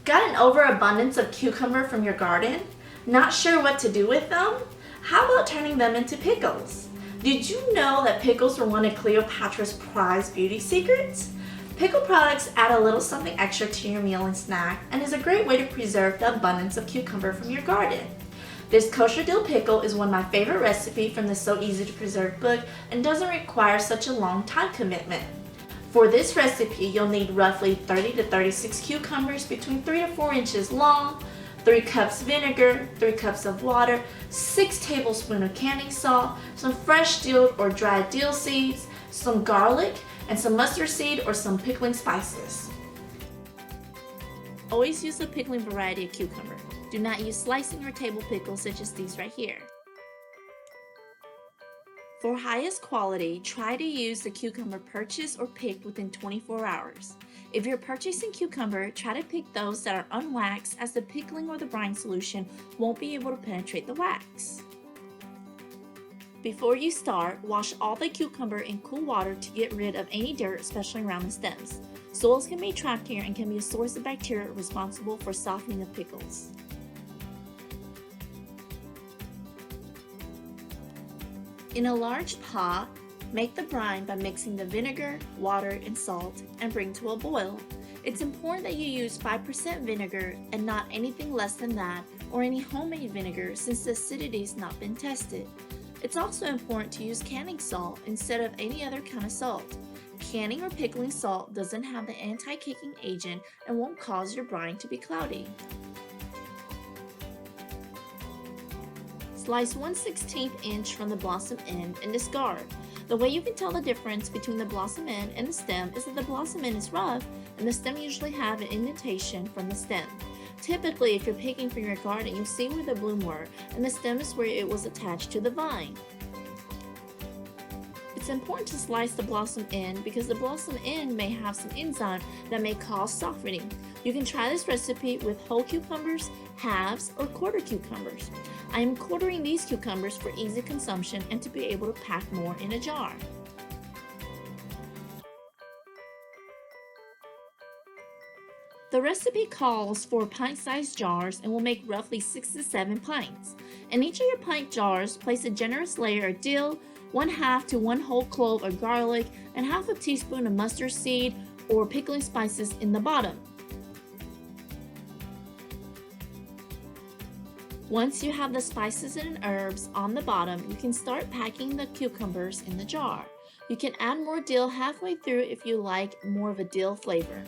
Got an overabundance of cucumber from your garden? Not sure what to do with them? How about turning them into pickles? Did you know that pickles were one of Cleopatra's prized beauty secrets? Pickle products add a little something extra to your meal and snack and is a great way to preserve the abundance of cucumber from your garden. This kosher dill pickle is one of my favorite recipes from the So Easy to Preserve book and doesn't require such a long time commitment. For this recipe, you'll need roughly 30 to 36 cucumbers between 3 to 4 inches long, 3 cups vinegar, 3 cups of water, 6 tablespoons of canning salt, some fresh dill or dried dill seeds, some garlic, and some mustard seed or some pickling spices. Always use a pickling variety of cucumber. Do not use slicing or table pickles such as these right here. For highest quality, try to use the cucumber purchased or picked within 24 hours. If you're purchasing cucumber, try to pick those that are unwaxed, as the pickling or the brine solution won't be able to penetrate the wax. Before you start, wash all the cucumber in cool water to get rid of any dirt, especially around the stems. Soils can be trapped here and can be a source of bacteria responsible for softening of pickles. In a large pot, make the brine by mixing the vinegar, water, and salt and bring to a boil. It's important that you use 5% vinegar and not anything less than that, or any homemade vinegar, since the acidity has not been tested. It's also important to use canning salt instead of any other kind of salt. Canning or pickling salt doesn't have the anti-caking agent and won't cause your brine to be cloudy. Slice 1/16 inch from the blossom end and discard. The way you can tell the difference between the blossom end and the stem is that the blossom end is rough and the stem usually have an indentation from the stem. Typically, if you're picking from your garden, you'll see where the bloom were, and the stem is where it was attached to the vine. It's important to slice the blossom end because the blossom end may have some enzyme that may cause softening. You can try this recipe with whole cucumbers, halves, or quarter cucumbers. I am quartering these cucumbers for easy consumption and to be able to pack more in a jar. The recipe calls for pint-sized jars and will make roughly 6 to 7 pints. In each of your pint jars, place a generous layer of dill, 1/2 to 1 whole clove of garlic, and 1/2 teaspoon of mustard seed or pickling spices in the bottom. Once you have the spices and herbs on the bottom, you can start packing the cucumbers in the jar. You can add more dill halfway through if you like more of a dill flavor.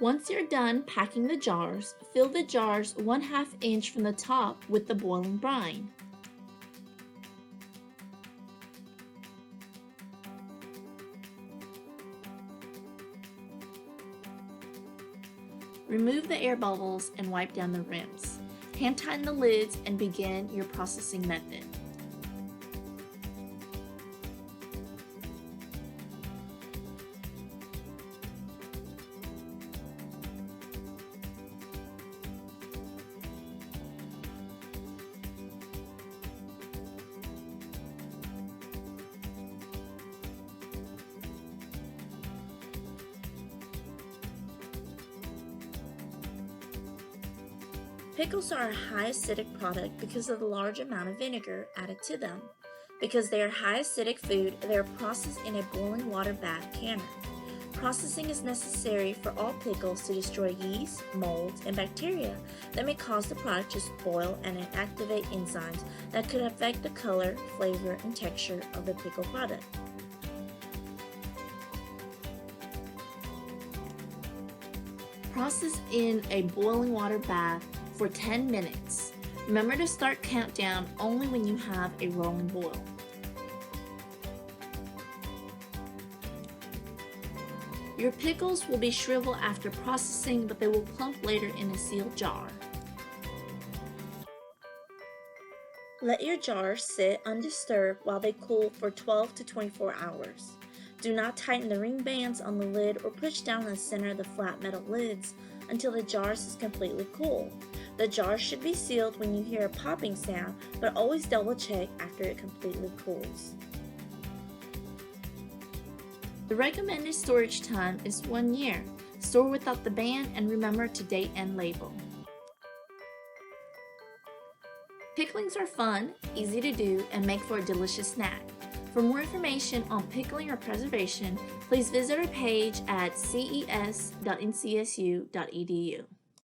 Once you're done packing the jars, fill the jars 1/2 inch from the top with the boiling brine. Remove the air bubbles and wipe down the rims. Hand tighten the lids and begin your processing method. Pickles are a high acidic product because of the large amount of vinegar added to them. Because they are high acidic food, they are processed in a boiling water bath canner. Processing is necessary for all pickles to destroy yeast, molds, and bacteria that may cause the product to spoil and inactivate enzymes that could affect the color, flavor, and texture of the pickle product. Process in a boiling water bath for 10 minutes. Remember to start countdown only when you have a rolling boil. Your pickles will be shriveled after processing, but they will plump later in a sealed jar. Let your jars sit undisturbed while they cool for 12 to 24 hours. Do not tighten the ring bands on the lid or push down the center of the flat metal lids until the jars is completely cool. The jars should be sealed when you hear a popping sound, but always double check after it completely cools. The recommended storage time is 1 year. Store without the band and remember to date and label. Picklings are fun, easy to do, and make for a delicious snack. For more information on pickling or preservation, please visit our page at ces.ncsu.edu.